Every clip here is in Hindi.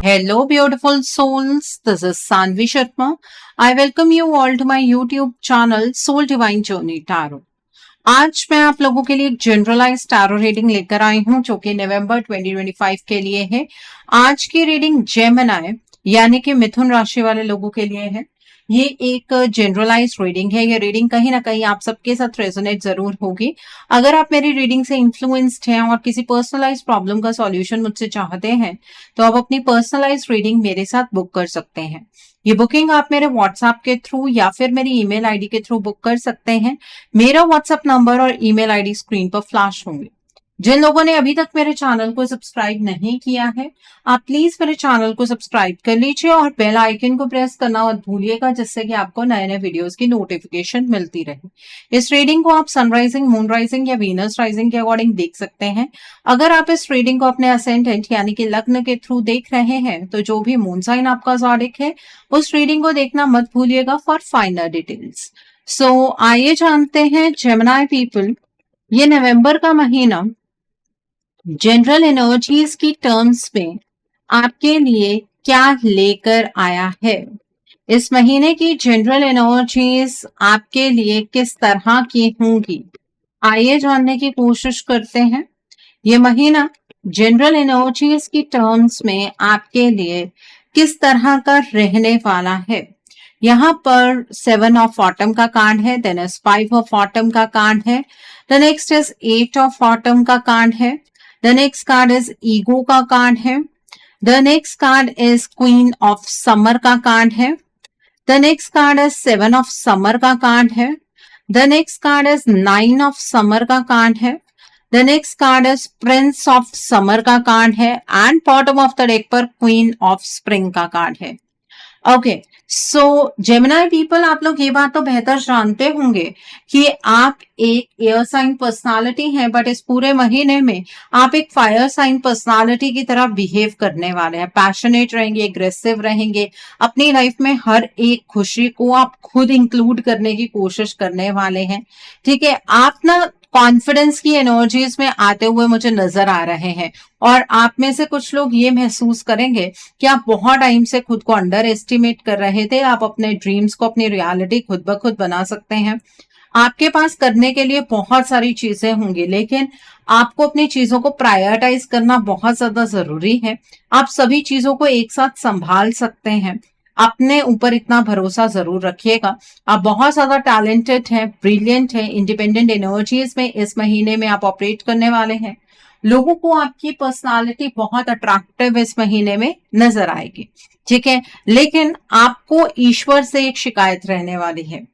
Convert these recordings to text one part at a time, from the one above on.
Hello, beautiful souls. This is Sanvi Sharma. I welcome you all to my YouTube channel Soul Divine Journey Tarot. आज मैं आप लोगों के लिए एक जनरलाइज टैरो रीडिंग लेकर आई हूं जो कि नवंबर 2025 के लिए है। आज की रीडिंग जेमिनी यानी कि मिथुन राशि वाले लोगों के लिए है। ये एक जनरलाइज रीडिंग है। ये रीडिंग कहीं ना कहीं आप सबके साथ रेजोनेट जरूर होगी। अगर आप मेरी रीडिंग से इन्फ्लुएंस्ड हैं और किसी पर्सनलाइज प्रॉब्लम का सॉल्यूशन मुझसे चाहते हैं तो आप अपनी पर्सनलाइज रीडिंग मेरे साथ बुक कर सकते हैं। ये बुकिंग आप मेरे व्हाट्सएप के थ्रू या फिर मेरी ईमेल आईडी के थ्रू बुक कर सकते हैं। मेरा व्हाट्सएप नंबर और ईमेल आईडी स्क्रीन पर फ्लैश होंगे। जिन लोगों ने अभी तक मेरे चैनल को सब्सक्राइब नहीं किया है, आप प्लीज मेरे चैनल को सब्सक्राइब कर लीजिए और बेल आइकन को प्रेस करना मत भूलिएगा, जिससे कि आपको नए नए वीडियोस की नोटिफिकेशन मिलती रहे। इस रीडिंग को आप सनराइजिंग, मून राइजिंग या वीनस राइजिंग के अकॉर्डिंग देख सकते हैं। अगर आप इस रीडिंग को अपने असेंडेंट यानी कि लग्न के थ्रू देख रहे हैं तो जो भी मून साइन आपका ज़ोडिक है उस रीडिंग को देखना मत भूलिएगा फॉर फाइनल डिटेल्स। सो आइए जानते हैं जेमिनी पीपल, ये नवंबर का महीना जनरल एनर्जीज की टर्म्स में आपके लिए क्या लेकर आया है। इस महीने की जनरल एनर्जीज आपके लिए किस तरह की होंगी, आइए जानने की कोशिश करते हैं। ये महीना जनरल एनर्जीज की टर्म्स में आपके लिए किस तरह का रहने वाला है। यहाँ पर 7 ऑफ ऑटम का कार्ड है, देन इज 5 ऑफ ऑटम का कार्ड है, the next is 8 of autumn का कार्ड है, the next card is ego का कार्ड है, the next card is queen of summer का कार्ड है, the next card is 7 of summer का कार्ड है, the next card is 9 of summer का कार्ड है, the next card is Prince of summer का कार्ड है and bottom of the deck पर क्वीन ऑफ स्प्रिंग का कार्ड है। ओके, सो जेमिनी पीपल, आप लोग ये बात तो बेहतर जानते होंगे कि आप एक एयर साइन पर्सनालिटी हैं, बट इस पूरे महीने में आप एक फायर साइन पर्सनालिटी की तरह बिहेव करने वाले हैं। पैशनेट रहेंगे, एग्रेसिव रहेंगे, अपनी लाइफ में हर एक खुशी को आप खुद इंक्लूड करने की कोशिश करने वाले हैं। ठीक है, आप ना कॉन्फिडेंस की एनर्जीज में आते हुए मुझे नजर आ रहे हैं और आप में से कुछ लोग ये महसूस करेंगे कि आप बहुत टाइम से खुद को अंडर एस्टिमेट कर रहे थे। आप अपने ड्रीम्स को, अपनी रियलिटी खुद ब खुद बना सकते हैं। आपके पास करने के लिए बहुत सारी चीजें होंगी, लेकिन आपको अपनी चीजों को प्रायोरिटाइज करना बहुत ज्यादा जरूरी है। आप सभी चीजों को एक साथ संभाल सकते हैं। अपने ऊपर इतना भरोसा जरूर रखिएगा। आप बहुत ज्यादा टैलेंटेड हैं, ब्रिलियंट हैं, इंडिपेंडेंट एनर्जीज में इस महीने में आप ऑपरेट करने वाले हैं। लोगों को आपकी पर्सनालिटी बहुत अट्रैक्टिव इस महीने में नजर आएगी। ठीक है, लेकिन आपको ईश्वर से एक शिकायत रहने वाली है।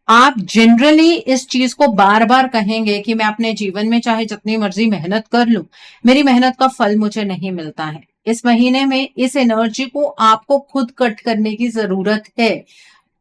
आप जनरली इस चीज को बार बार कहेंगे कि मैं अपने जीवन में चाहे जितनी मर्जी मेहनत कर लूं, मेरी मेहनत का फल मुझे नहीं मिलता है। इस महीने में इस एनर्जी को आपको खुद कट करने की जरूरत है।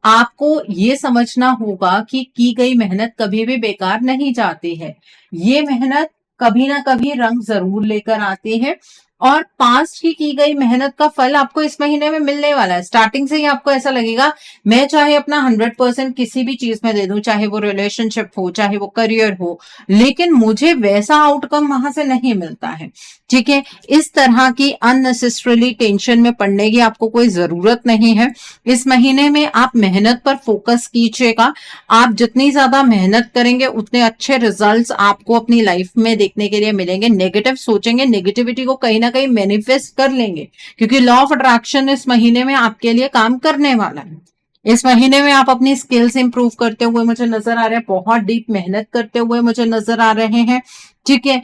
आपको ये समझना होगा कि की गई मेहनत कभी भी बेकार नहीं जाती है। ये मेहनत कभी ना कभी रंग जरूर लेकर आती है और पास्ट की गई मेहनत का फल आपको इस महीने में मिलने वाला है। स्टार्टिंग से ही आपको ऐसा लगेगा मैं चाहे अपना 100% किसी भी चीज में दे दूं, चाहे वो रिलेशनशिप हो, चाहे वो करियर हो, लेकिन मुझे वैसा आउटकम वहां से नहीं मिलता है। ठीक है, इस तरह की अननेसेसरली टेंशन में पड़ने की आपको कोई जरूरत नहीं है। इस महीने में आप मेहनत पर फोकस कीजिएगा। आप जितनी ज्यादा मेहनत करेंगे उतने अच्छे रिजल्ट्स आपको अपनी लाइफ में देखने के लिए मिलेंगे। नेगेटिव सोचेंगे, नेगेटिविटी को कहीं ना कहीं मैनिफेस्ट कर लेंगे, क्योंकि लॉ ऑफ अट्रैक्शन इस महीने में आपके लिए काम करने वाला है। इस महीने में आप अपनी स्किल्स इंप्रूव करते हुए मुझे नजर आ रहे हैं, बहुत डीप मेहनत करते हुए मुझे नजर आ रहे हैं। ठीक है,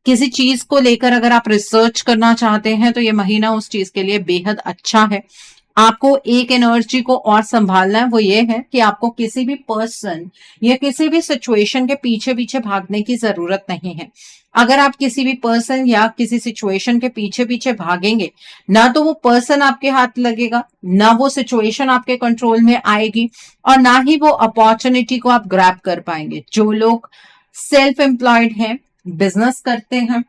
किसी चीज को लेकर अगर आप रिसर्च करना चाहते हैं तो ये महीना उस चीज के लिए बेहद अच्छा है। आपको एक एनर्जी को और संभालना है, वो ये है कि आपको किसी भी पर्सन या किसी भी सिचुएशन के पीछे पीछे भागने की जरूरत नहीं है। अगर आप किसी भी पर्सन या किसी सिचुएशन के पीछे पीछे भागेंगे, ना तो वो पर्सन आपके हाथ लगेगा, ना वो सिचुएशन आपके कंट्रोल में आएगी और ना ही वो अपॉर्चुनिटी को आप ग्रैब कर पाएंगे। जो लोग सेल्फ एम्प्लॉयड हैं, बिजनेस करते हैं,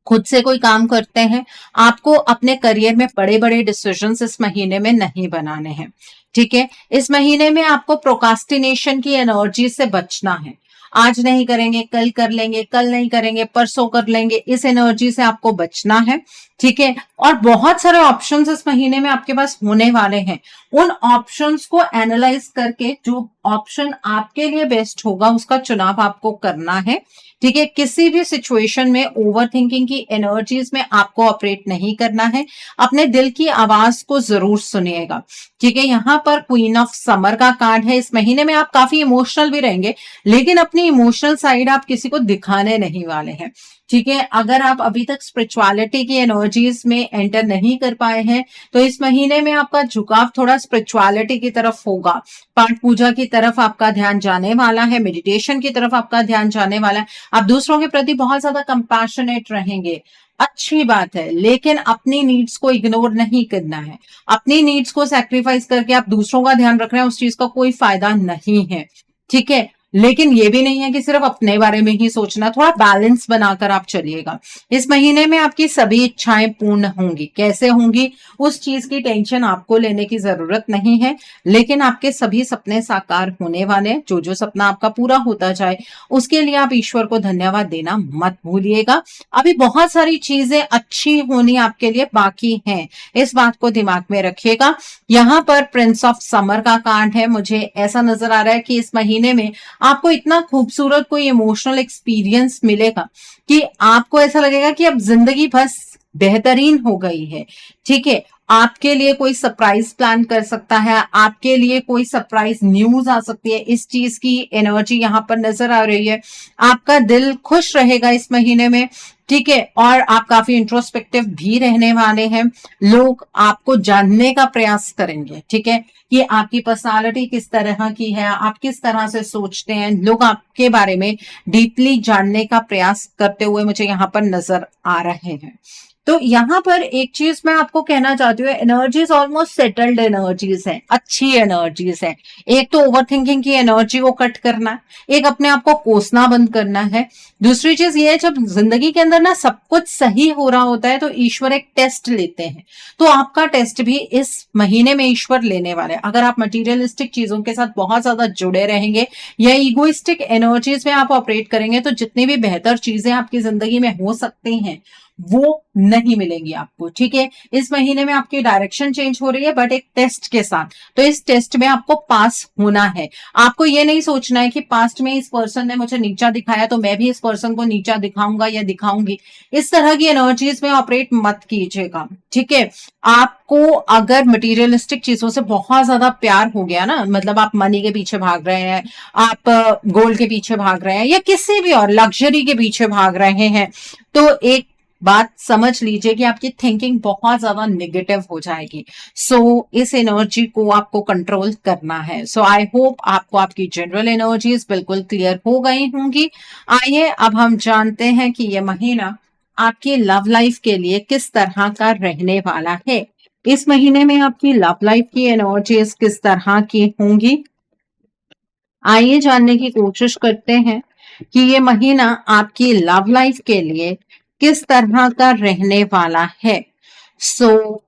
खुद से कोई काम करते हैं, आपको अपने करियर में बड़े बड़े डिसीजंस इस महीने में नहीं बनाने हैं। ठीक है, इस महीने में आपको प्रोकास्टिनेशन की एनर्जी से बचना है। आज नहीं करेंगे, कल कर लेंगे, कल नहीं करेंगे, परसों कर लेंगे, इस एनर्जी से आपको बचना है। ठीक है, और बहुत सारे ऑप्शंस इस महीने में आपके पास होने वाले हैं। उन ऑप्शंस को एनालाइज करके जो ऑप्शन आपके लिए बेस्ट होगा उसका चुनाव आपको करना है। ठीक है, किसी भी सिचुएशन में ओवर थिंकिंग की एनर्जीज में आपको ऑपरेट नहीं करना है। अपने दिल की आवाज को जरूर सुनिएगा। ठीक है, यहाँ पर क्वीन ऑफ समर का कार्ड है। इस महीने में आप काफी इमोशनल भी रहेंगे, लेकिन अपनी इमोशनल साइड आप किसी को दिखाने नहीं वाले हैं। ठीक है, अगर आप अभी तक स्पिरिचुअलिटी की एनर्जीज में एंटर नहीं कर पाए हैं तो इस महीने में आपका झुकाव थोड़ा स्पिरिचुअलिटी की तरफ होगा। पाठ पूजा की तरफ आपका ध्यान जाने वाला है, मेडिटेशन की तरफ आपका ध्यान जाने वाला है। आप दूसरों के प्रति बहुत ज्यादा कंपैशनेट रहेंगे, अच्छी बात है, लेकिन अपनी नीड्स को इग्नोर नहीं करना है। अपनी नीड्स को सैक्रिफाइस करके आप दूसरों का ध्यान रख रहे हैं, उस चीज का कोई फायदा नहीं है। ठीक है, लेकिन ये भी नहीं है कि सिर्फ अपने बारे में ही सोचना, थोड़ा बैलेंस बनाकर आप चलिएगा। इस महीने में आपकी सभी इच्छाएं पूर्ण होंगी। कैसे होंगी उस चीज की टेंशन आपको लेने की जरूरत नहीं है, लेकिन आपके सभी सपने साकार होने वाले हैं। जो जो सपना आपका पूरा होता जाए उसके लिए आप ईश्वर को धन्यवाद देना मत भूलिएगा। अभी बहुत सारी चीजें अच्छी होनी आपके लिए बाकी हैं, इस बात को दिमाग में रखिएगा। यहाँ पर प्रिंस ऑफ समर का कार्ड है। मुझे ऐसा नजर आ रहा है कि इस महीने में आपको इतना खूबसूरत कोई इमोशनल एक्सपीरियंस मिलेगा कि आपको ऐसा लगेगा कि अब जिंदगी बस बेहतरीन हो गई है। ठीक है, आपके लिए कोई सरप्राइज प्लान कर सकता है, आपके लिए कोई सरप्राइज न्यूज आ सकती है, इस चीज की एनर्जी यहाँ पर नजर आ रही है। आपका दिल खुश रहेगा इस महीने में। ठीक है, और आप काफी इंट्रोस्पेक्टिव भी रहने वाले हैं। लोग आपको जानने का प्रयास करेंगे। ठीक है, कि आपकी पर्सनालिटी किस तरह की है, आप किस तरह से सोचते हैं, लोग आपके बारे में डीपली जानने का प्रयास करते हुए मुझे यहाँ पर नजर आ रहे हैं। तो यहाँ पर एक चीज मैं आपको कहना चाहती हूँ, एनर्जीज ऑलमोस्ट सेटल्ड एनर्जीज है, अच्छी एनर्जीज है। एक तो ओवर थिंकिंग की एनर्जी को कट करना, एक अपने आप को कोसना बंद करना है। दूसरी चीज ये है, जब जिंदगी के अंदर ना सब कुछ सही हो रहा होता है तो ईश्वर एक टेस्ट लेते हैं। तो आपका टेस्ट भी इस महीने में ईश्वर लेने वाले हैं। अगर आप मटीरियलिस्टिक चीजों के साथ बहुत ज्यादा जुड़े रहेंगे या इगोइस्टिक एनर्जीज में आप ऑपरेट करेंगे तो जितनी भी बेहतर चीजें आपकी जिंदगी में हो सकती हैं वो नहीं मिलेंगी आपको। ठीक है, इस महीने में आपकी डायरेक्शन चेंज हो रही है, बट एक टेस्ट के साथ। तो इस टेस्ट में आपको पास होना है। आपको ये नहीं सोचना है कि पास्ट में इस पर्सन ने मुझे नीचा दिखाया तो मैं भी इस पर्सन को नीचा दिखाऊंगा या दिखाऊंगी। इस तरह की एनर्जीज में ऑपरेट मत कीजिएगा। ठीक है, आपको अगर मटीरियलिस्टिक चीजों से बहुत ज्यादा प्यार हो गया ना, मतलब आप मनी के पीछे भाग रहे हैं, आप गोल्ड के पीछे भाग रहे हैं या किसी भी और लग्जरी के पीछे भाग रहे हैं, तो एक बात समझ लीजिए कि आपकी थिंकिंग बहुत ज्यादा नेगेटिव हो जाएगी। सो इस एनर्जी को आपको कंट्रोल करना है। सो आई होप आपको आपकी जनरल एनर्जीज बिल्कुल क्लियर हो गई होंगी। आइए अब हम जानते हैं कि यह महीना आपकी लव लाइफ के लिए किस तरह का रहने वाला है। इस महीने में आपकी लव लाइफ की एनर्जीज किस तरह की होंगी, आइए जानने की कोशिश करते हैं कि ये महीना आपकी लव लाइफ के लिए किस तरह का रहने वाला है।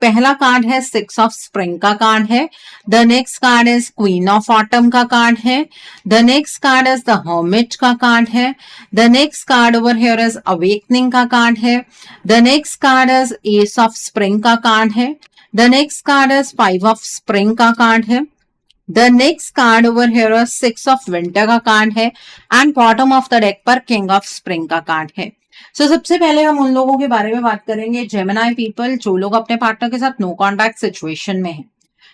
पहला कार्ड है 6 ऑफ स्प्रिंग का कार्ड है। The next card is queen of autumn का कार्ड है। The next card is the hermit का कार्ड है। The next card over here is awakening का कार्ड है। The next card is S of spring का कार्ड है। The next card is 5 of spring का कार्ड है। The next card over here is 6 of winter का कार्ड है and bottom of the deck पर किंग ऑफ स्प्रिंग का कार्ड है। सबसे पहले हम उन लोगों के बारे में बात करेंगे, जेमिनी पीपल, जो लोग अपने पार्टनर के साथ नो कॉन्टैक्ट सिचुएशन में हैं।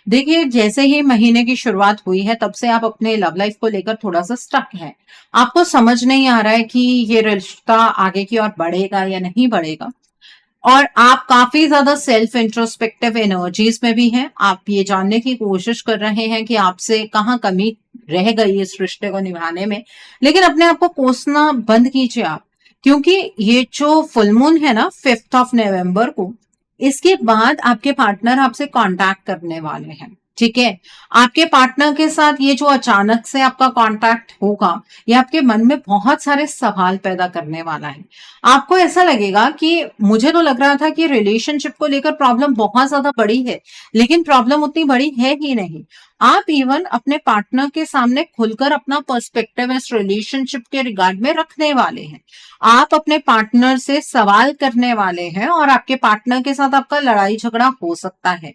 देखिए, जैसे ही महीने की शुरुआत हुई है तब से आप अपने लव लाइफ को लेकर थोड़ा सा स्टक है। आपको समझ नहीं आ रहा है कि ये रिश्ता आगे की ओर बढ़ेगा या नहीं बढ़ेगा, और आप काफी ज्यादा सेल्फ इंट्रोस्पेक्टिव एनर्जीज में भी हैं। आप ये जानने की कोशिश कर रहे हैं कि आपसे कहाँ कमी रह गई इस रिश्ते को निभाने में, लेकिन अपने आप को कोसना बंद कीजिए आप, क्योंकि ये जो फुल मून है ना 5 ऑफ नवंबर को, इसके बाद आपके पार्टनर आपसे कांटेक्ट करने वाले हैं। ठीक है। आपके पार्टनर के साथ ये जो अचानक से आपका कांटेक्ट होगा, ये आपके मन में बहुत सारे सवाल पैदा करने वाला है। आपको ऐसा लगेगा कि मुझे तो लग रहा था कि रिलेशनशिप को लेकर प्रॉब्लम बहुत ज्यादा बड़ी है, लेकिन प्रॉब्लम उतनी बड़ी है ही नहीं। आप इवन अपने पार्टनर के सामने खुलकर अपना पर्सपेक्टिव इस रिलेशनशिप के रिगार्ड में रखने वाले हैं। आप अपने पार्टनर से सवाल करने वाले हैं और आपके पार्टनर के साथ आपका लड़ाई झगड़ा हो सकता है।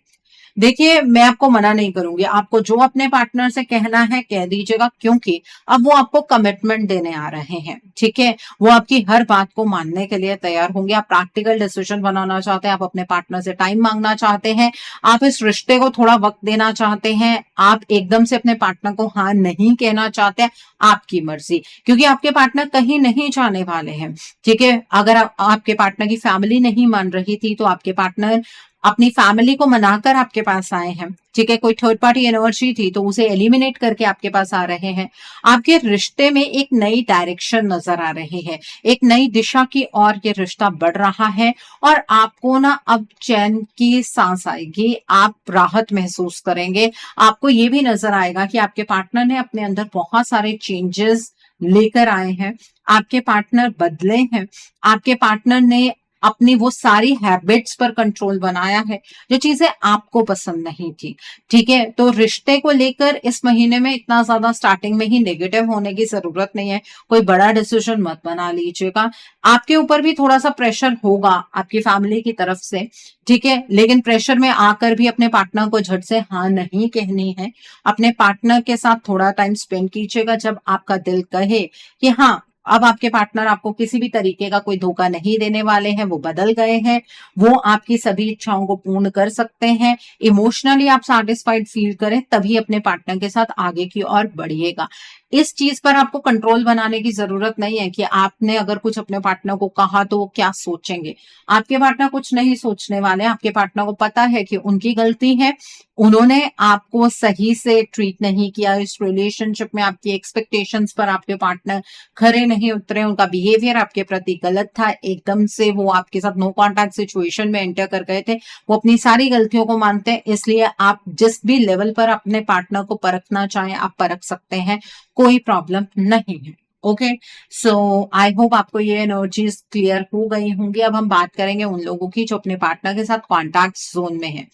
देखिए, मैं आपको मना नहीं करूंगी, आपको जो अपने पार्टनर से कहना है कह दीजिएगा, क्योंकि अब वो आपको कमिटमेंट देने आ रहे हैं। ठीक है, वो आपकी हर बात को मानने के लिए तैयार होंगे। आप प्रैक्टिकल डिसीजन बनाना चाहते हैं, आप अपने पार्टनर से टाइम मांगना चाहते हैं, आप इस रिश्ते को थोड़ा वक्त देना चाहते हैं, आप एकदम से अपने पार्टनर को हाँ नहीं कहना चाहते हैं, आपकी मर्जी, क्योंकि आपके पार्टनर कहीं नहीं जाने वाले हैं। ठीक है, अगर आपके पार्टनर की फैमिली नहीं मान रही थी तो आपके पार्टनर अपनी फैमिली को मनाकर आपके पास आए हैं। ठीक है, कोई थर्ड पार्टी एनर्जी थी तो उसे एलिमिनेट करके आपके पास आ रहे हैं। आपके रिश्ते में एक नई डायरेक्शन नजर आ रही है, एक नई दिशा की ओर ये रिश्ता बढ़ रहा है और आपको ना अब चैन की सांस आएगी, आप राहत महसूस करेंगे। आपको ये भी नजर आएगा कि आपके पार्टनर ने अपने अंदर बहुत सारे चेंजेस लेकर आए हैं, आपके पार्टनर बदले हैं, आपके पार्टनर ने अपनी वो सारी हैबिट्स पर कंट्रोल बनाया है जो चीजें आपको पसंद नहीं थी। ठीक है, तो रिश्ते को लेकर इस महीने में इतना ज्यादा स्टार्टिंग में ही नेगेटिव होने की जरूरत नहीं है। कोई बड़ा डिसीजन मत बना लीजिएगा। आपके ऊपर भी थोड़ा सा प्रेशर होगा आपकी फैमिली की तरफ से। ठीक है, लेकिन प्रेशर में आकर भी अपने पार्टनर को झट से हाँ नहीं कहनी है। अपने पार्टनर के साथ थोड़ा टाइम स्पेंड कीजिएगा। जब आपका दिल कहे कि हाँ, अब आपके पार्टनर आपको किसी भी तरीके का कोई धोखा नहीं देने वाले हैं, वो बदल गए हैं, वो आपकी सभी इच्छाओं को पूर्ण कर सकते हैं, इमोशनली आप सैटिस्फाइड फील करें, तभी अपने पार्टनर के साथ आगे की ओर बढ़िएगा। इस चीज पर आपको कंट्रोल बनाने की जरूरत नहीं है कि आपने अगर कुछ अपने पार्टनर को कहा तो वो क्या सोचेंगे। आपके पार्टनर कुछ नहीं सोचने वाले। आपके पार्टनर को पता है कि उनकी गलती है, उन्होंने आपको सही से ट्रीट नहीं किया इस रिलेशनशिप में, आपकी एक्सपेक्टेशंस पर आपके पार्टनर खरे नहीं उतरे, उनका बिहेवियर आपके प्रति गलत था, एकदम से वो आपके साथ नो कॉन्टैक्ट सिचुएशन में एंटर कर गए थे। वो अपनी सारी गलतियों को मानते हैं, इसलिए आप जिस भी लेवल पर अपने पार्टनर को परखना चाहें आप परख सकते हैं, कोई प्रॉब्लम नहीं है। ओके, सो आई होप आपको ये एनर्जीज क्लियर हो गई होंगी। अब हम बात करेंगे उन लोगों की जो अपने पार्टनर के साथ कॉन्टैक्ट जोन में है।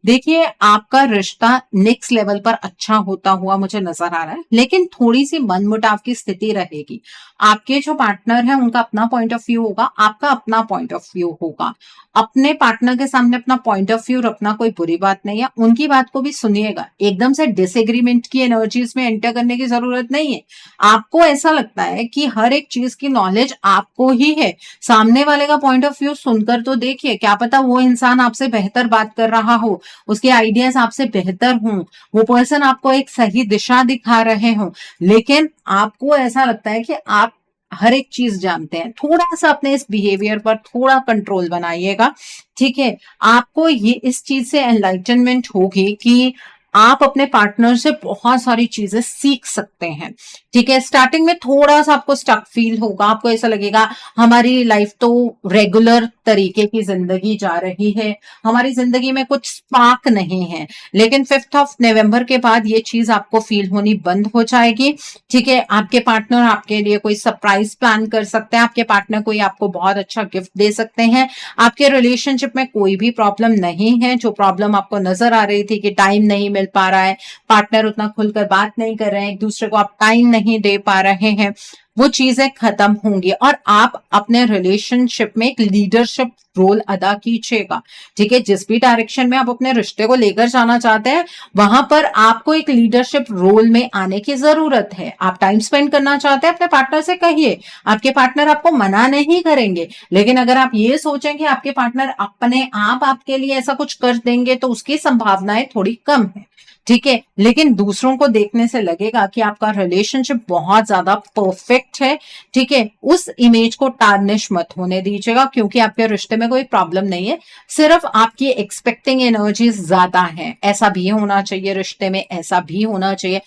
देखिए, आपका रिश्ता नेक्स्ट लेवल पर अच्छा होता हुआ मुझे नजर आ रहा है, लेकिन थोड़ी सी मनमुटाव की स्थिति रहेगी। आपके जो पार्टनर है उनका अपना पॉइंट ऑफ व्यू होगा, आपका अपना पॉइंट ऑफ व्यू होगा। अपने पार्टनर के सामने अपना पॉइंट ऑफ व्यू रखना कोई बुरी बात नहीं है, उनकी बात को भी सुनिएगा। एकदम से डिसएग्रीमेंट की एनर्जीज में एंटर करने की जरूरत नहीं है। आपको ऐसा लगता है कि हर एक चीज की नॉलेज आपको ही है, सामने वाले का पॉइंट ऑफ व्यू सुनकर तो देखिए, क्या पता वो इंसान आपसे बेहतर बात कर रहा हो, उसके आइडियाज आपसे बेहतर हों, वो पर्सन आपको एक सही दिशा दिखा रहे हों, लेकिन आपको ऐसा लगता है कि आप हर एक चीज जानते हैं। थोड़ा सा अपने इस बिहेवियर पर थोड़ा कंट्रोल बनाइएगा। ठीक है, आपको ये इस चीज से एनलाइटनमेंट होगी कि आप अपने पार्टनर से बहुत सारी चीजें सीख सकते हैं। ठीक है, स्टार्टिंग में थोड़ा सा आपको स्टक फील होगा, आपको ऐसा लगेगा हमारी लाइफ तो रेगुलर तरीके की जिंदगी जा रही है, हमारी जिंदगी में कुछ स्पार्क नहीं है। लेकिन 5th ऑफ नवंबर के बाद ये चीज आपको फील होनी बंद हो जाएगी। ठीक है, आपके पार्टनर आपके लिए कोई सरप्राइज प्लान कर सकते हैं, आपके पार्टनर कोई आपको बहुत अच्छा गिफ्ट दे सकते हैं। आपके रिलेशनशिप में कोई भी प्रॉब्लम नहीं है। जो प्रॉब्लम आपको नजर आ रही थी कि टाइम नहीं मिल पा रहा है, पार्टनर उतना खुलकर बात नहीं कर रहे हैं, एक दूसरे को आप टाइम नहीं दे पा रहे हैं, वो चीजें खत्म होंगी और आप अपने रिलेशनशिप में एक लीडरशिप रोल अदा कीजिएगा। ठीक है, जिस भी डायरेक्शन में आप अपने रिश्ते को लेकर जाना चाहते हैं, वहां पर आपको एक लीडरशिप रोल में आने की जरूरत है। आप टाइम स्पेंड करना चाहते हैं, अपने पार्टनर से कहिए, आपके पार्टनर आपको मना नहीं करेंगे। लेकिन अगर आप ये सोचें कि आपके पार्टनर अपने आप आपके लिए ऐसा कुछ कर देंगे, तो उसकी संभावनाएं थोड़ी कम है। ठीक है, लेकिन दूसरों को देखने से लगेगा कि आपका रिलेशनशिप बहुत ज्यादा परफेक्ट है। ठीक है, उस इमेज को टार्निश मत होने दीजिएगा, क्योंकि आपके रिश्ते में कोई प्रॉब्लम नहीं है, सिर्फ आपकी एक्सपेक्टिंग एनर्जीज ज्यादा है। ऐसा भी होना चाहिए रिश्ते में, ऐसा भी होना चाहिए,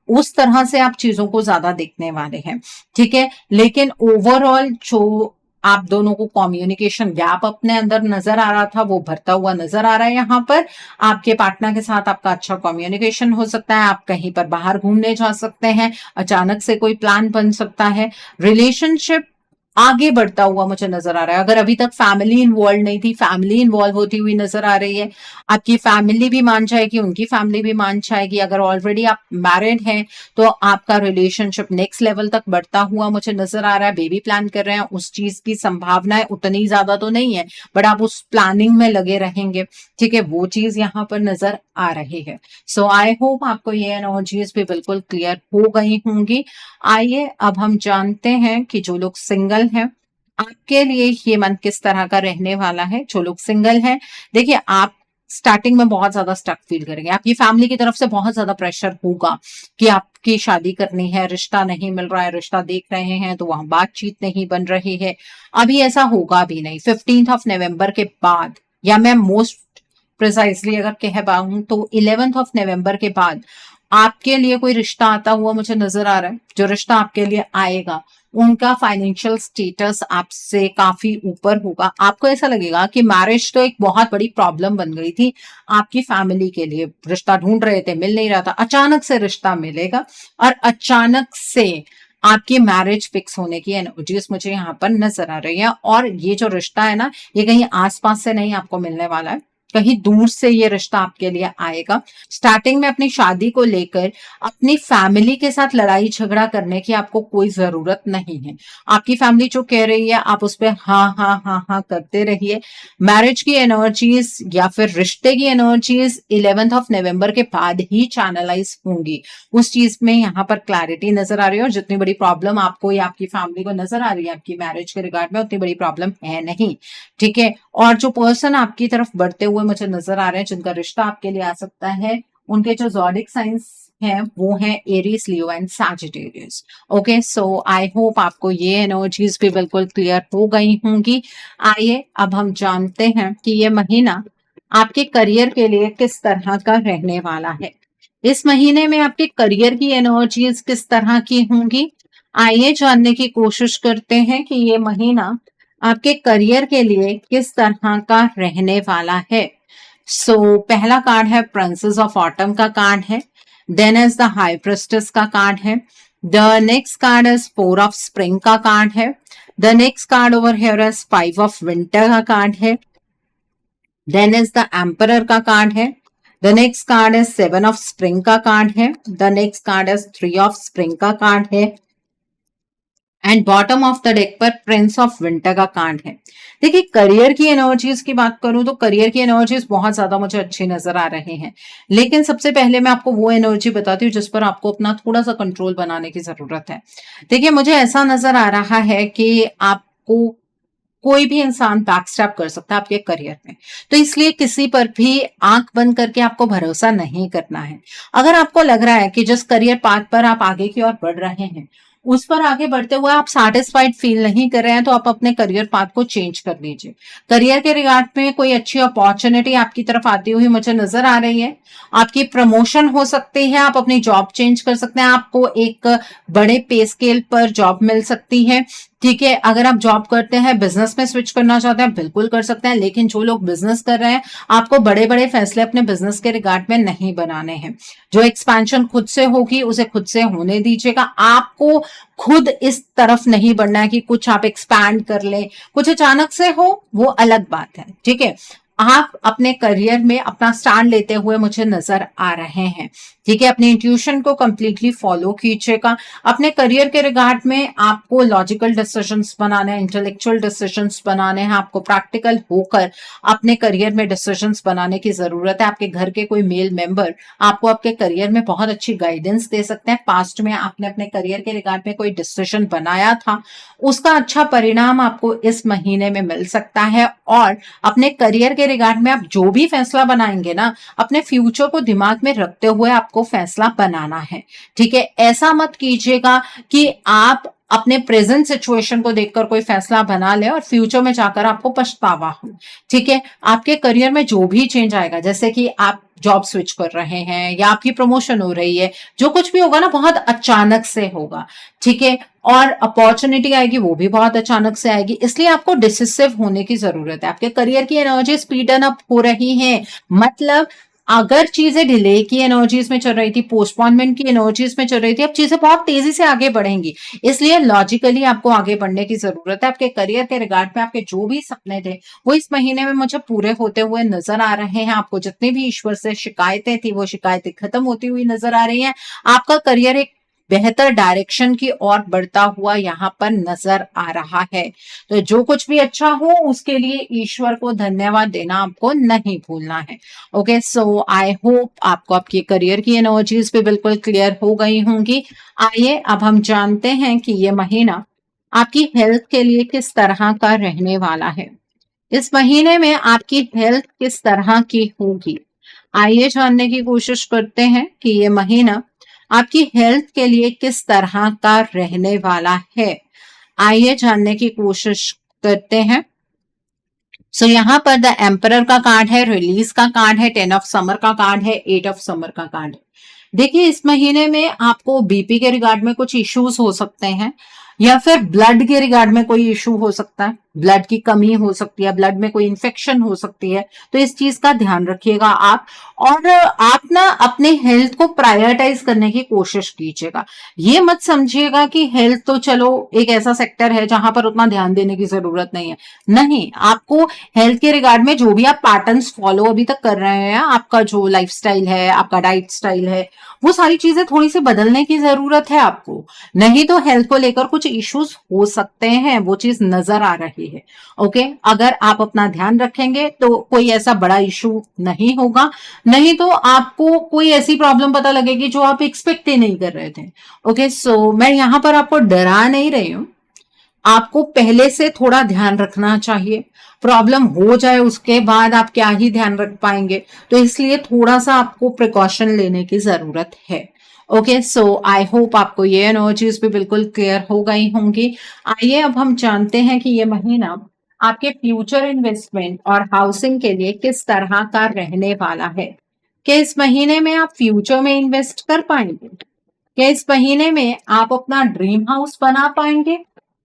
उस तरह से आप चीजों को ज्यादा देखने वाले हैं। ठीक है, लेकिन ओवरऑल जो आप दोनों को कम्युनिकेशन गैप अपने अंदर नजर आ रहा था, वो भरता हुआ नजर आ रहा है। यहाँ पर आपके पार्टनर के साथ आपका अच्छा कम्युनिकेशन हो सकता है, आप कहीं पर बाहर घूमने जा सकते हैं, अचानक से कोई प्लान बन सकता है। रिलेशनशिप आगे बढ़ता हुआ मुझे नजर आ रहा है। अगर अभी तक फैमिली इन्वॉल्व नहीं थी, फैमिली इन्वॉल्व होती हुई नजर आ रही है। आपकी फैमिली भी मान जाएगी, उनकी फैमिली भी मान जाएगी। अगर ऑलरेडी आप मैरिड हैं तो आपका रिलेशनशिप नेक्स्ट लेवल तक बढ़ता हुआ मुझे नजर आ रहा है। बेबी प्लान कर रहे हैं, उस चीज की संभावनाएं उतनी ज्यादा तो नहीं है, बट आप उस प्लानिंग में लगे रहेंगे, ठीक है, वो चीज यहाँ पर नजर आ रही है। सो आई होप आपको ये एनर्जीज भी बिल्कुल क्लियर हो गई होंगी। आइए अब हम जानते हैं कि जो लोग सिंगल हैं आपके लिए ये मंथ किस तरह का रहने वाला है। जो लोग सिंगल हैं, देखिए आप स्टार्टिंग में बहुत ज्यादा स्टक फील करेंगे, आपकी फैमिली की तरफ से बहुत ज्यादा प्रेशर होगा कि आपकी शादी करनी है, रिश्ता नहीं मिल रहा है, रिश्ता देख रहे हैं तो वहां बातचीत नहीं बन रही है। अभी ऐसा होगा भी नहीं। 15 ऑफ नवंबर के बाद, या मैं मोस्ट प्रिसाइसली अगर कह पाऊं तो 11 ऑफ नवंबर के बाद आपके लिए कोई रिश्ता आता हुआ मुझे नजर आ रहा है। जो रिश्ता आपके लिए आएगा उनका फाइनेंशियल स्टेटस आपसे काफी ऊपर होगा। आपको ऐसा लगेगा कि मैरिज तो एक बहुत बड़ी प्रॉब्लम बन गई थी आपकी फैमिली के लिए, रिश्ता ढूंढ रहे थे, मिल नहीं रहा था, अचानक से रिश्ता मिलेगा और अचानक से आपकी मैरिज फिक्स होने की एनर्जीज मुझे यहाँ पर नजर आ रही है। और ये जो रिश्ता है ना, ये कहीं आसपास से नहीं आपको मिलने वाला है, कहीं दूर से ये रिश्ता आपके लिए आएगा। स्टार्टिंग में अपनी शादी को लेकर अपनी फैमिली के साथ लड़ाई झगड़ा करने की आपको कोई जरूरत नहीं है। आपकी फैमिली जो कह रही है आप उस पर हाँ हाँ हाँ हाँ करते रहिए। मैरिज की एनर्जीज या फिर रिश्ते की एनर्जीज 11 ऑफ नवंबर के बाद ही चैनलाइज होंगी। उस चीज में यहाँ पर क्लैरिटी नजर आ रही है। और जितनी बड़ी प्रॉब्लम आपको या आपकी फैमिली को नजर आ रही है आपकी मैरिज के रिगार्ड में, उतनी बड़ी प्रॉब्लम है नहीं, ठीक है। और जो पर्सन आपकी तरफ बढ़ते हुए मुझे नजर आ रहे हैं, जिनका रिश्ता आपके लिए आ सकता है, उनके जो ज़ोडिक साइंस हैं वो हैं Aries, Leo and Sagittarius. Okay, so I hope आपको ये एनर्जीज भी बिल्कुल क्लियर हो गई होंगी। आइए अब हम जानते हैं कि ये महीना आपके करियर के लिए किस तरह का रहने वाला है। इस महीने में आपके करियर की एनर्जीज किस तरह की होंगी, आइए जानने की कोशिश करते हैं कि ये महीना आपके करियर के लिए किस तरह का रहने वाला है। सो पहला कार्ड है प्रिंसेस ऑफ ऑटम का कार्ड है, then is the high priestess का कार्ड है, the next card is 4 of spring का कार्ड है, the next card over here is 5 of winter का कार्ड है, देन इज द एम्परर का कार्ड है, the next card is 7 of spring का कार्ड है, the next card is 3 of spring का कार्ड है, and bottom of the deck पर प्रिंस ऑफ विंटर का कार्ड है। देखिए करियर की एनर्जीज की बात करूं तो करियर की एनर्जीज बहुत ज्यादा मुझे अच्छी नजर आ रहे हैं, लेकिन सबसे पहले मैं आपको वो एनर्जी बताती हूँ जिस पर आपको अपना थोड़ा सा कंट्रोल बनाने की जरूरत है। देखिए मुझे ऐसा नजर आ रहा है कि आपको कोई भी इंसान बैकस्टैप कर सकता है आपके करियर में, तो इसलिए किसी पर भी आंख बंद करके आपको भरोसा नहीं करना है। अगर आपको लग रहा है कि जिस करियर पाथ पर आप आगे की ओर बढ़ रहे हैं उस पर आगे बढ़ते हुए आप सैटिस्फाइड फील नहीं कर रहे हैं, तो आप अपने करियर पाथ को चेंज कर लीजिए। करियर के रिगार्ड में कोई अच्छी अपॉर्चुनिटी आपकी तरफ आती हुई मुझे नजर आ रही है। आपकी प्रमोशन हो सकती है, आप अपनी जॉब चेंज कर सकते हैं, आपको एक बड़े पे स्केल पर जॉब मिल सकती है, ठीक है। अगर आप जॉब करते हैं, बिजनेस में स्विच करना चाहते हैं, बिल्कुल कर सकते हैं, लेकिन जो लोग बिजनेस कर रहे हैं आपको बड़े बड़े फैसले अपने बिजनेस के रिगार्ड में नहीं बनाने हैं। जो एक्सपेंशन खुद से होगी उसे खुद से होने दीजिएगा। आपको खुद इस तरफ नहीं बढ़ना है कि कुछ आप एक्सपैंड कर लें, कुछ अचानक से हो वो अलग बात है, ठीक है। आप अपने करियर में अपना स्टैंड लेते हुए मुझे नजर आ रहे हैं, ठीक है। अपने इंट्यूशन को कंप्लीटली फॉलो कीजिएगा। अपने करियर के रिगार्ड में आपको लॉजिकल डिसीजंस बनाने हैं, इंटेलेक्चुअल डिसीजंस बनाने हैं, आपको प्रैक्टिकल होकर अपने करियर में डिसीजंस बनाने की जरूरत है। आपके घर के कोई मेल मेंबर आपको आपके करियर में बहुत अच्छी गाइडेंस दे सकते हैं। पास्ट में आपने अपने करियर के रिगार्ड में कोई डिसीजन बनाया था, उसका अच्छा परिणाम आपको इस महीने में मिल सकता है। और अपने करियर के रिगार्ड में आप जो भी फैसला बनाएंगे ना, अपने फ्यूचर को दिमाग में रखते हुए आपको फैसला बनाना है, ठीक है। ऐसा मत कीजिएगा कि आप अपने प्रेजेंट सिचुएशन को देखकर कोई फैसला बना ले और फ्यूचर में जाकर आपको पछतावा हो, ठीक है। आपके करियर में जो भी चेंज आएगा, जैसे कि आप जॉब स्विच कर रहे हैं या आपकी प्रमोशन हो रही है, जो कुछ भी होगा ना बहुत अचानक से होगा, ठीक है। और अपॉर्चुनिटी आएगी वो भी बहुत अचानक से आएगी, इसलिए आपको डिसिसिव होने की जरूरत है। आपके करियर की एनर्जी स्पीडन अप हो रही है, मतलब अगर चीजें डिले की एनर्जीज में चल रही थी, पोस्टपोनमेंट की एनर्जीज में चल रही थी, अब चीजें बहुत तेजी से आगे बढ़ेंगी। इसलिए लॉजिकली आपको आगे बढ़ने की जरूरत है। आपके करियर के रिगार्ड में आपके जो भी सपने थे वो इस महीने में मुझे पूरे होते हुए नजर आ रहे हैं। आपको जितनी भी ईश्वर से शिकायतें थी वो शिकायतें खत्म होती हुई नजर आ रही हैं। आपका करियर एक बेहतर डायरेक्शन की ओर बढ़ता हुआ यहाँ पर नजर आ रहा है। तो जो कुछ भी अच्छा हो उसके लिए ईश्वर को धन्यवाद देना आपको नहीं भूलना है। ओके, सो आई होप आपको आपकी करियर की एनर्जीज भी बिल्कुल क्लियर हो गई होंगी। आइए अब हम जानते हैं कि ये महीना आपकी हेल्थ के लिए किस तरह का रहने वाला है। इस महीने में आपकी हेल्थ किस तरह की होगी, आइए जानने की कोशिश करते हैं कि ये महीना आपकी हेल्थ के लिए किस तरह का रहने वाला है। आइए जानने की कोशिश करते हैं। सो यहाँ पर द एम्परर का कार्ड है, रिलीज का कार्ड है, 10 ऑफ समर का कार्ड है, 8 ऑफ समर का कार्ड है। देखिए इस महीने में आपको बीपी के रिगार्ड में कुछ इश्यूज हो सकते हैं, या फिर ब्लड के रिगार्ड में कोई इशू हो सकता है, ब्लड की कमी हो सकती है, ब्लड में कोई इन्फेक्शन हो सकती है। तो इस चीज का ध्यान रखिएगा आप, और आप ना अपने हेल्थ को प्रायोरिटाइज करने की कोशिश कीजिएगा। ये मत समझिएगा कि हेल्थ तो चलो एक ऐसा सेक्टर है जहां पर उतना ध्यान देने की जरूरत नहीं है। नहीं, आपको हेल्थ के रिगार्ड में जो भी आप पैटर्न्स फॉलो अभी तक कर रहे हैं, आपका जो लाइफस्टाइल है, आपका डाइट स्टाइल है, वो सारी चीजें थोड़ी सी बदलने की जरूरत है आपको। नहीं तो हेल्थ को लेकर कुछ इश्यूज हो सकते हैं, वो चीज नजर आ रही है। ओके, अगर आप अपना ध्यान रखेंगे तो कोई ऐसा बड़ा इशू नहीं होगा, नहीं तो आपको कोई ऐसी प्रॉब्लम पता लगेगी जो आप एक्सपेक्ट ही नहीं कर रहे थे। ओके, सो मैं यहां पर आपको डरा नहीं रही हूं, आपको पहले से थोड़ा ध्यान रखना चाहिए। प्रॉब्लम हो जाए उसके बाद आप क्या ही ध्यान रख पाएंगे, तो इसलिए थोड़ा सा आपको प्रिकॉशन लेने की जरूरत है। ओके, सो आई होप आपको ये एनर्जीज भी बिल्कुल क्लियर हो गई होंगी। आइए अब हम जानते हैं कि ये महीना आपके फ्यूचर इन्वेस्टमेंट और हाउसिंग के लिए किस तरह का रहने वाला है। क्या इस महीने में आप फ्यूचर में इन्वेस्ट कर पाएंगे? क्या इस महीने में आप अपना ड्रीम हाउस बना पाएंगे?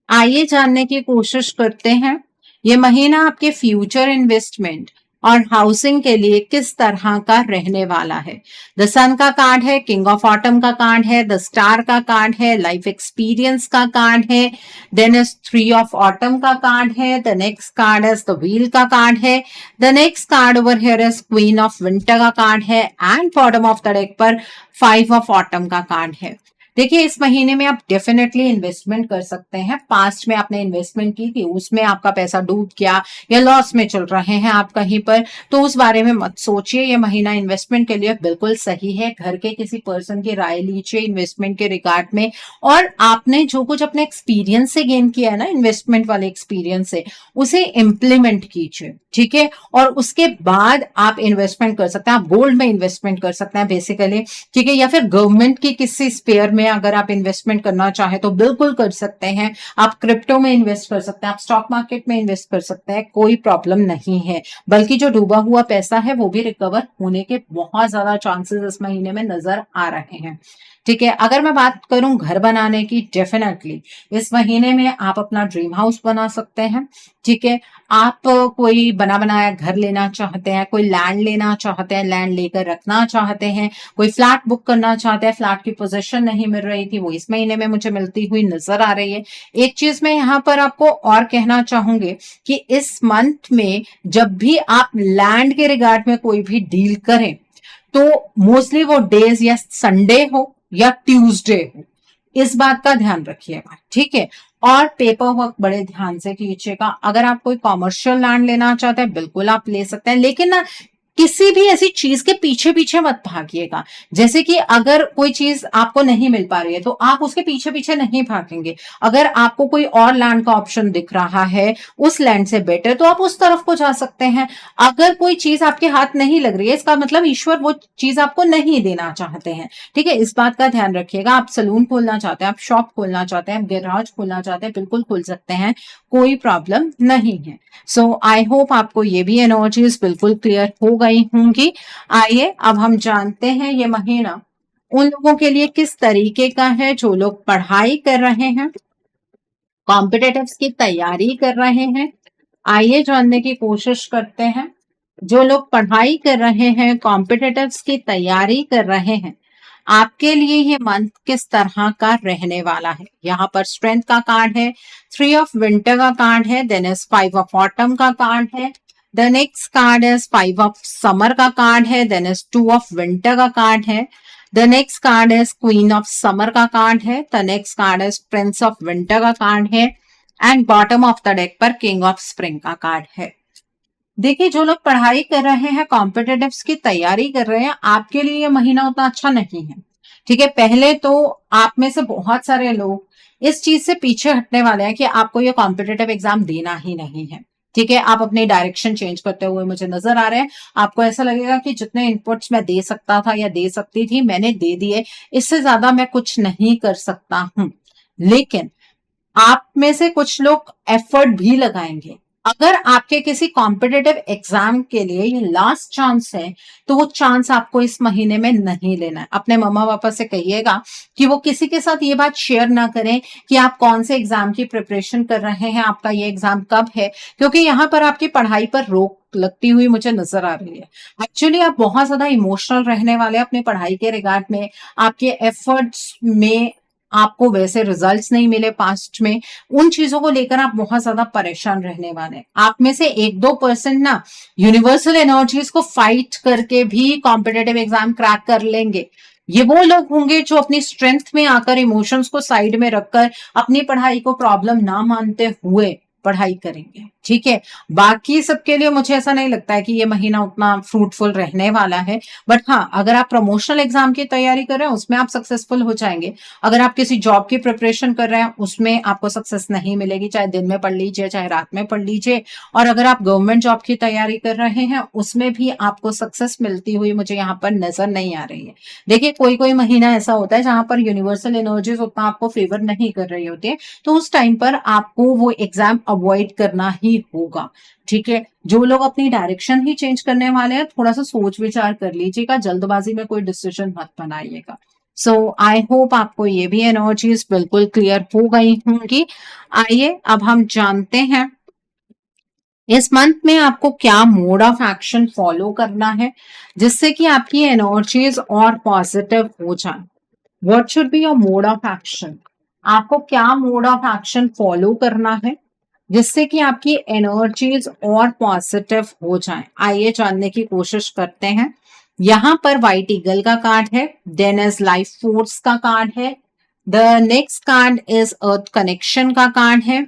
आइए जानने की कोशिश करते हैं ये महीना आपके फ्यूचर इन्वेस्टमेंट और हाउसिंग के लिए किस तरह का रहने वाला है। द सन का कार्ड है, किंग ऑफ ऑटम का कार्ड है, द स्टार का कार्ड है, लाइफ एक्सपीरियंस का कार्ड है, देन इज 3 ऑफ ऑटम का कार्ड है, the next card is the wheel का कार्ड है, the next card over here is queen of winter का कार्ड है, and bottom of the deck पर 5 ऑफ ऑटम का कार्ड है। देखिए इस महीने में आप डेफिनेटली इन्वेस्टमेंट कर सकते हैं। पास्ट में आपने इन्वेस्टमेंट की थी, उसमें आपका पैसा डूब गया या लॉस में चल रहे हैं आप कहीं पर, तो उस बारे में मत सोचिए। ये महीना इन्वेस्टमेंट के लिए बिल्कुल सही है। घर के किसी पर्सन की राय लीजिए इन्वेस्टमेंट के रिगार्ड में, और आपने जो कुछ अपने एक्सपीरियंस से गेन किया है ना, इन्वेस्टमेंट वाले एक्सपीरियंस से, उसे इम्प्लीमेंट कीजिए, ठीक है। और उसके बाद आप इन्वेस्टमेंट कर सकते हैं। आप गोल्ड में इन्वेस्टमेंट कर सकते हैं बेसिकली, ठीक है, या फिर गवर्नमेंट की किसी स्पेयर में अगर आप इन्वेस्टमेंट करना चाहें तो बिल्कुल कर सकते हैं। आप क्रिप्टो में इन्वेस्ट कर सकते हैं, आप स्टॉक मार्केट में इन्वेस्ट कर सकते हैं, कोई प्रॉब्लम नहीं है। बल्कि जो डूबा हुआ पैसा है वो भी रिकवर होने के बहुत ज्यादा चांसेस इस महीने में नजर आ रहे हैं, ठीक है। अगर मैं बात करूं घर बनाने की, डेफिनेटली इस महीने में आप अपना ड्रीम हाउस बना सकते हैं, ठीक है। आप कोई बना बनाया घर लेना चाहते हैं, कोई लैंड लेना चाहते हैं, लैंड लेकर रखना चाहते हैं, कोई फ्लैट बुक करना चाहते हैं, फ्लैट की पोजीशन नहीं मिल रही थी, वो इस महीने में मुझे मिलती हुई नजर आ रही है। एक चीज मैं यहाँ पर आपको और कहना चाहूंगी कि इस मंथ में जब भी आप लैंड के रिगार्ड में कोई भी डील करें तो मोस्टली वो डेज या संडे हो या ट्यूसडे हो, इस बात का ध्यान रखिएगा, ठीक है। और पेपर वर्क बड़े ध्यान से कीजिएगा। अगर आप कोई कॉमर्शियल लैंड लेना चाहते हैं बिल्कुल आप ले सकते हैं, लेकिन ना किसी भी ऐसी चीज के पीछे पीछे मत भागिएगा। जैसे कि अगर कोई चीज आपको नहीं मिल पा रही है तो आप उसके पीछे पीछे नहीं भागेंगे। अगर आपको कोई और लैंड का ऑप्शन दिख रहा है उस लैंड से बेटर, तो आप उस तरफ को जा सकते हैं। अगर कोई चीज आपके हाथ नहीं लग रही है, इसका मतलब ईश्वर वो चीज आपको नहीं देना चाहते हैं, ठीक है। इस बात का ध्यान रखिएगा। आप सलून खोलना चाहते हैं, आप शॉप खोलना चाहते हैं, आप गैराज खोलना चाहते हैं, बिल्कुल खोल सकते हैं, कोई प्रॉब्लम नहीं है। सो आई होप आपको ये भी एनर्जीज बिल्कुल क्लियर हो गई होंगी। आइए अब हम जानते हैं ये महीना उन लोगों के लिए किस तरीके का है जो लोग पढ़ाई कर रहे हैं, कॉम्पिटिटिव्स की तैयारी कर रहे हैं। आइए जानने की कोशिश करते हैं। जो लोग पढ़ाई कर रहे हैं, कॉम्पिटिटिव्स की तैयारी कर रहे हैं, आपके लिए ये मंथ किस तरह का रहने वाला है। यहाँ पर स्ट्रेंथ का कार्ड है, 3 ऑफ विंटर का कार्ड है, देन इज 5 ऑफ ऑटम का कार्ड है, the next card is 5 of summer का कार्ड है, देन इज 2 ऑफ विंटर का कार्ड है, the next card is queen of summer का कार्ड है, the next card is Prince of winter का कार्ड है, and bottom of the deck पर किंग ऑफ स्प्रिंग का कार्ड है। देखिए, जो लोग पढ़ाई कर रहे हैं, कॉम्पिटिटिव्स की तैयारी कर रहे हैं, आपके लिए ये महीना उतना अच्छा नहीं है। ठीक है, पहले तो आप में से बहुत सारे लोग इस चीज से पीछे हटने वाले हैं कि आपको ये कॉम्पिटिटिव एग्जाम देना ही नहीं है। ठीक है, आप अपनी डायरेक्शन चेंज करते हुए मुझे नजर आ रहे हैं। आपको ऐसा लगेगा कि जितने इनपुट्स मैं दे सकता था या दे सकती थी मैंने दे दिए, इससे ज्यादा मैं कुछ नहीं कर सकता हूं। लेकिन आप में से कुछ लोग एफर्ट भी लगाएंगे। अगर आपके किसी कॉम्पिटिटिव एग्जाम के लिए ये लास्ट चांस है, तो वो चांस आपको इस महीने में नहीं लेना है। अपने मम्मा पापा से कहिएगा कि वो किसी के साथ ये बात शेयर ना करें कि आप कौन से एग्जाम की प्रिपरेशन कर रहे हैं, आपका ये एग्जाम कब है, क्योंकि यहाँ पर आपकी पढ़ाई पर रोक लगती हुई मुझे नजर आ रही है। एक्चुअली आप बहुत ज्यादा इमोशनल रहने वाले हैं अपनी पढ़ाई के रिगार्ड में। आपके एफर्ट्स में आपको वैसे रिजल्ट्स नहीं मिले पास्ट में, उन चीजों को लेकर आप बहुत ज्यादा परेशान रहने वाले हैं। आप में से 1-2% ना यूनिवर्सल एनर्जीज को फाइट करके भी कॉम्पिटिटिव एग्जाम क्रैक कर लेंगे। ये वो लोग होंगे जो अपनी स्ट्रेंथ में आकर इमोशंस को साइड में रखकर अपनी पढ़ाई को प्रॉब्लम ना मानते हुए पढ़ाई करेंगे। ठीक है, बाकी सबके लिए मुझे ऐसा नहीं लगता है कि ये महीना उतना फ्रूटफुल रहने वाला है। बट हाँ, अगर आप प्रमोशनल एग्जाम की तैयारी कर रहे हैं उसमें आप सक्सेसफुल हो जाएंगे। अगर आप किसी जॉब की प्रिपरेशन कर रहे हैं उसमें आपको सक्सेस नहीं मिलेगी, चाहे दिन में पढ़ लीजिए चाहे रात में पढ़ लीजिए। और अगर आप गवर्नमेंट जॉब की तैयारी कर रहे हैं उसमें भी आपको सक्सेस मिलती हुई मुझे यहाँ पर नजर नहीं आ रही है। देखिए, कोई कोई महीना ऐसा होता है जहां पर यूनिवर्सल एनर्जीज उतना आपको फेवर नहीं कर रही होती है, तो उस टाइम पर आपको वो एग्जाम अवॉइड करना ही होगा। ठीक है, जो लोग अपनी डायरेक्शन ही चेंज करने वाले हैं थोड़ा सा सोच विचार कर लीजिएगा, जल्दबाजी में कोई डिसीजन मत बनाइएगा। सो आई होप आपको ये भी एनर्जीज बिल्कुल क्लियर हो गई होंगी। आइए अब हम जानते हैं इस मंथ में आपको क्या मोड ऑफ एक्शन फॉलो करना है जिससे कि आपकी एनर्जीज और पॉजिटिव हो जाए। What should be your mode of action. आपको क्या मोड ऑफ एक्शन फॉलो करना है जिससे कि आपकी एनर्जीज और पॉजिटिव हो जाएं। आइए जानने की कोशिश करते हैं। यहां पर व्हाइट ईगल का कार्ड है, देन इज लाइफ फोर्स का कार्ड है, the next card is earth connection का कार्ड है,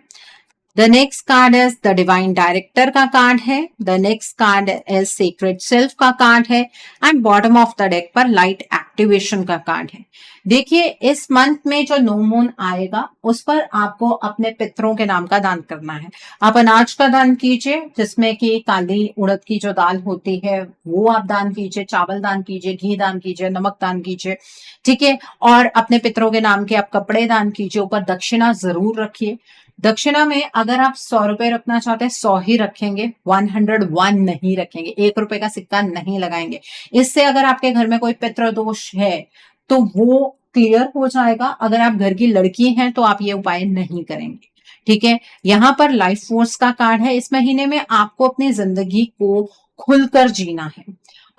the next card is the divine director का कार्ड है, the next card is secret self का कार्ड है, and bottom of the deck पर लाइट एक्टिवेशन का कार्ड है। देखिए, इस मंथ में जो न्यू मून आएगा उस पर आपको अपने पितरों के नाम का दान करना है। आप अनाज का दान कीजिए जिसमें कि काली उड़द की जो दाल होती है वो आप दान कीजिए, चावल दान कीजिए, घी दान कीजिए, नमक दान कीजिए। ठीक है, और अपने पितरों के नाम के आप कपड़े दान कीजिए। ऊपर दक्षिणा जरूर रखिए। दक्षिणा में अगर आप 100 रुपए रखना चाहते हैं 100 ही रखेंगे, 101 नहीं रखेंगे, 1 रुपए का सिक्का नहीं लगाएंगे। इससे अगर आपके घर में कोई पितृ दोष है तो वो क्लियर हो जाएगा। अगर आप घर की लड़की हैं तो आप ये उपाय नहीं करेंगे। ठीक है, यहाँ पर लाइफ फोर्स का कार्ड है। इस महीने में आपको अपनी जिंदगी को खुलकर जीना है।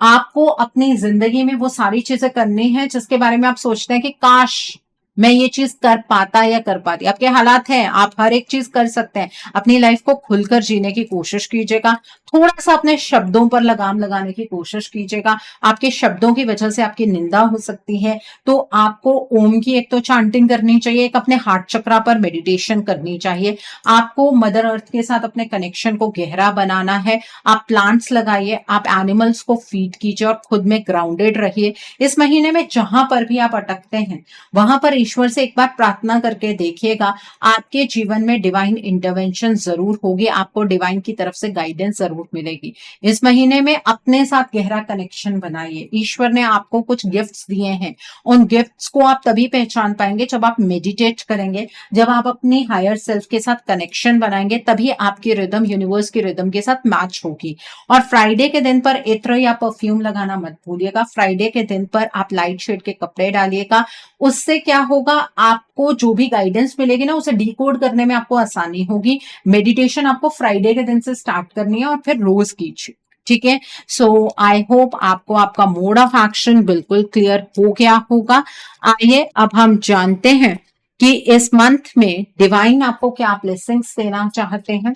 आपको अपनी जिंदगी में वो सारी चीजें करनी है जिसके बारे में आप सोचते हैं कि काश मैं ये चीज कर पाता या कर पाती। आपके हालात हैं, आप हर एक चीज कर सकते हैं। अपनी लाइफ को खुलकर जीने की कोशिश कीजिएगा। थोड़ा सा अपने शब्दों पर लगाम लगाने की कोशिश कीजिएगा। आपके शब्दों की वजह से आपकी निंदा हो सकती है, तो आपको ओम की एक तो चांटिंग करनी चाहिए, एक अपने हार्ट चक्रा पर मेडिटेशन करनी चाहिए। आपको मदर अर्थ के साथ अपने कनेक्शन को गहरा बनाना है। आप प्लांट्स लगाइए, आप एनिमल्स को फीड कीजिए और खुद में ग्राउंडेड रहिए। इस महीने में जहां पर भी आप अटकते हैं वहां पर ईश्वर से एक बार प्रार्थना करके देखिएगा, आपके जीवन में डिवाइन इंटरवेंशन जरूर होगी, आपको डिवाइन की तरफ से गाइडेंस जरूर मिलेगी। इस महीने में अपने साथ गहरा कनेक्शन बनाइए। ईश्वर ने आपको कुछ गिफ्ट्स दिए हैं, उन गिफ्ट्स को आप तभी पहचान पाएंगे जब आप मेडिटेट करेंगे, जब आप अपनी हायर सेल्फ के साथ कनेक्शन बनाएंगे, तभी आपकी रिदम यूनिवर्स की रिदम के साथ मैच होगी। और फ्राइडे के दिन पर इत्र या परफ्यूम लगाना मत भूलिएगा। फ्राइडे के दिन पर आप लाइट शेड के कपड़े डालिएगा। उससे क्या होगा, आपको जो भी गाइडेंस मिलेगी ना, उसे डिकोड करने में आपको आसानी होगी। मेडिटेशन आपको फ्राइडे के दिन से स्टार्ट करनी है और फिर रोज कीजिए, ठीक है। सो आई होप आपको आपका मोड ऑफ एक्शन बिल्कुल क्लियर हो गया होगा। आइए अब हम जानते हैं कि इस मंथ में डिवाइन आपको क्या ब्लेसिंग्स देना चाहते हैं,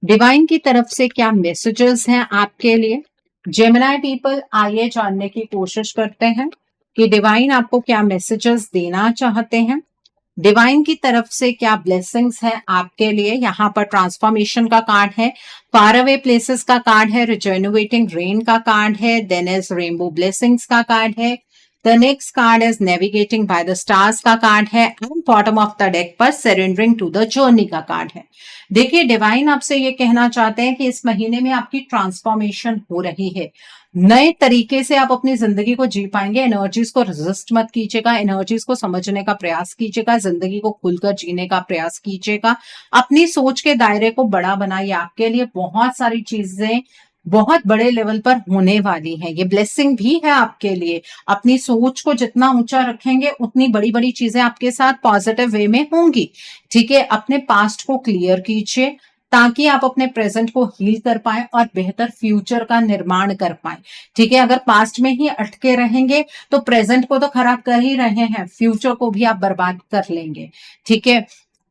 डिवाइन की तरफ से क्या मैसेजेस हैं आपके लिए। जेमिनी पीपल, आइए जानने की कोशिश करते हैं कि डिवाइन आपको क्या मैसेजेस देना चाहते हैं, डिवाइन की तरफ से क्या ब्लेसिंग्स है आपके लिए। यहाँ पर ट्रांसफॉर्मेशन का कार्ड है, फार अवे प्लेसेस का कार्ड है, रिजेन्युएटिंग रेन का कार्ड है, देन इज रेनबो ब्लेसिंग्स का कार्ड है, the next card is navigating by the stars का कार्ड है, and bottom of the deck पर सरेंडरिंग टू द जर्नी का कार्ड है। देखिए, डिवाइन आपसे ये कहना चाहते हैं कि इस महीने में आपकी ट्रांसफॉर्मेशन हो रही है, नए तरीके से आप अपनी जिंदगी को जी पाएंगे। एनर्जीज को रेजिस्ट मत कीजिएगा, एनर्जीज को समझने का प्रयास कीजिएगा, जिंदगी को खुलकर जीने का प्रयास कीजिएगा, अपनी सोच के दायरे को बड़ा बनाइए। आपके लिए बहुत सारी चीजें बहुत बड़े लेवल पर होने वाली है, ये ब्लेसिंग भी है आपके लिए। अपनी सोच को जितना ऊंचा रखेंगे, उतनी बड़ी बड़ी चीजें आपके साथ पॉजिटिव वे में होंगी, ठीक है। अपने पास्ट को क्लियर कीजिए ताकि आप अपने प्रेजेंट को हील कर पाए और बेहतर फ्यूचर का निर्माण कर पाए, ठीक है। अगर पास्ट में ही अटके रहेंगे तो प्रेजेंट को तो खराब कर ही रहे हैं, फ्यूचर को भी आप बर्बाद कर लेंगे, ठीक है।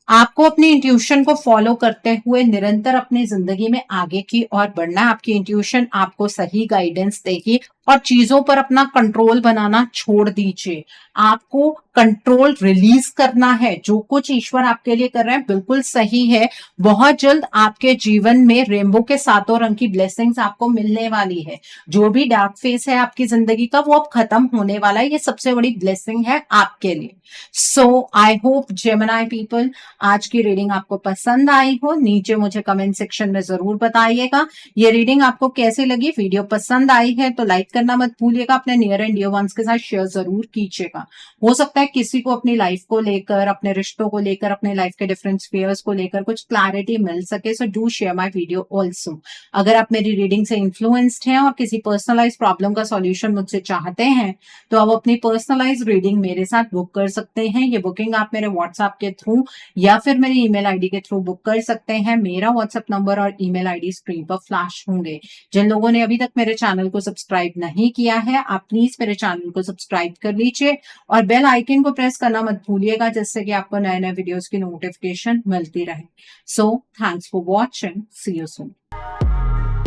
आपको अपनी इंट्यूशन को फॉलो करते हुए निरंतर अपनी जिंदगी में आगे की ओर बढ़ना है। आपकी इंट्यूशन आपको सही गाइडेंस देगी और चीजों पर अपना कंट्रोल बनाना छोड़ दीजिए। आपको कंट्रोल रिलीज करना है। जो कुछ ईश्वर आपके लिए कर रहे हैं बिल्कुल सही है। बहुत जल्द आपके जीवन में रेनबो के सातों रंग की ब्लेसिंग्स आपको मिलने वाली है। जो भी डार्क फेस है आपकी जिंदगी का, वो अब खत्म होने वाला है। ये सबसे बड़ी ब्लेसिंग है आपके लिए। सो आई होप जेमिनी पीपल, आज की रीडिंग आपको पसंद आई हो। नीचे मुझे कमेंट सेक्शन में जरूर बताइएगा ये रीडिंग आपको कैसी लगी। वीडियो पसंद आई है तो लाइक करना मत भूलिएगा, अपने नियर एंड डियर वंस के साथ शेयर जरूर कीजिएगा। हो सकता है किसी को अपनी लाइफ को लेकर, अपने रिश्तों को लेकर, अपने लाइफ के डिफरेंट स्फीयर्स को लेकर कुछ क्लैरिटी मिल सके। So do share my video also. अगर आप मेरी रीडिंग से इन्फ्लुएंस्ड हैं और किसी पर्सनलाइज प्रॉब्लम का सॉल्यूशन मुझसे चाहते हैं तो आप अपनी पर्सनलाइज रीडिंग मेरे साथ बुक कर सकते हैं। ये बुकिंग आप मेरे व्हाट्सएप के थ्रू या फिर मेरी ईमेल आईडी के थ्रू बुक कर सकते हैं। मेरा व्हाट्सएप नंबर और ईमेल आईडी स्क्रीन पर फ्लैश होंगे। जिन लोगों ने अभी तक मेरे चैनल को सब्सक्राइब नहीं किया है, आप प्लीज मेरे चैनल को सब्सक्राइब कर लीजिए और बेल आइकन को प्रेस करना मत भूलिएगा, जिससे कि आपको नए नए वीडियोस की नोटिफिकेशन मिलती रहे। So thanks for watching, see you soon.